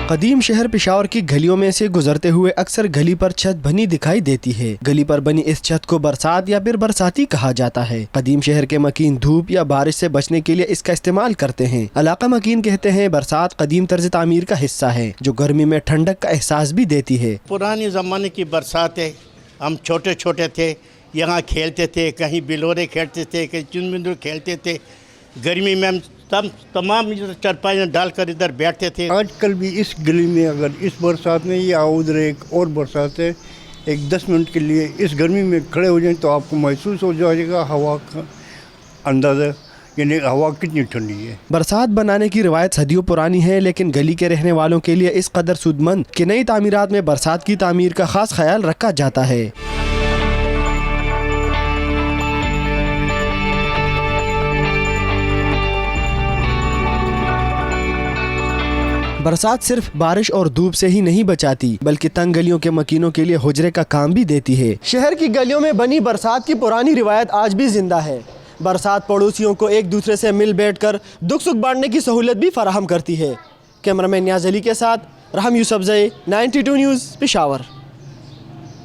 قدیم شہر پشاور کی گلیوں میں سے گزرتے ہوئے اکثر گلی پر چھت بنی دکھائی دیتی ہے۔ گلی پر بنی اس چھت کو برسات یا پھر برساتی کہا جاتا ہے۔ قدیم شہر کے مکین دھوپ یا بارش سے بچنے کے لیے اس کا استعمال کرتے ہیں۔ علاقہ مکین کہتے ہیں برسات قدیم طرز تعمیر کا حصہ ہے جو گرمی میں ٹھنڈک کا احساس بھی دیتی ہے۔ پرانے زمانے کی برسات ہے، ہم چھوٹے چھوٹے تھے، یہاں کھیلتے تھے، کہیں بلورے کھیلتے تھے، کہیں چن کھیلتے تھے۔ گرمی میں ہم تمام چرپائیاں ڈال کر ادھر بیٹھتے تھے۔ آج کل بھی اس گلی میں اگر اس برسات میں یا ادھر ایک اور برسات ہے، ایک 10 منٹ کے لیے اس گرمی میں کھڑے ہو جائیں تو آپ کو محسوس ہو جائے گا ہوا کا اندازہ، یعنی ہوا کتنی ٹھنڈی ہے۔ برسات بنانے کی روایت صدیوں پرانی ہے، لیکن گلی کے رہنے والوں کے لیے اس قدر سود مند کہ نئی تعمیرات میں برسات کی تعمیر کا خاص خیال رکھا جاتا ہے۔ برسات صرف بارش اور دھوپ سے ہی نہیں بچاتی بلکہ تنگ گلیوں کے مکینوں کے لیے حجرے کا کام بھی دیتی ہے۔ شہر کی گلیوں میں بنی برسات کی پرانی روایت آج بھی زندہ ہے۔ برسات پڑوسیوں کو ایک دوسرے سے مل بیٹھ کر دکھ سکھ بانٹنے کی سہولت بھی فراہم کرتی ہے۔ کیمرہ مین نیاز علی کے ساتھ رحم یوسف زئی، 92 نیوز، پشاور۔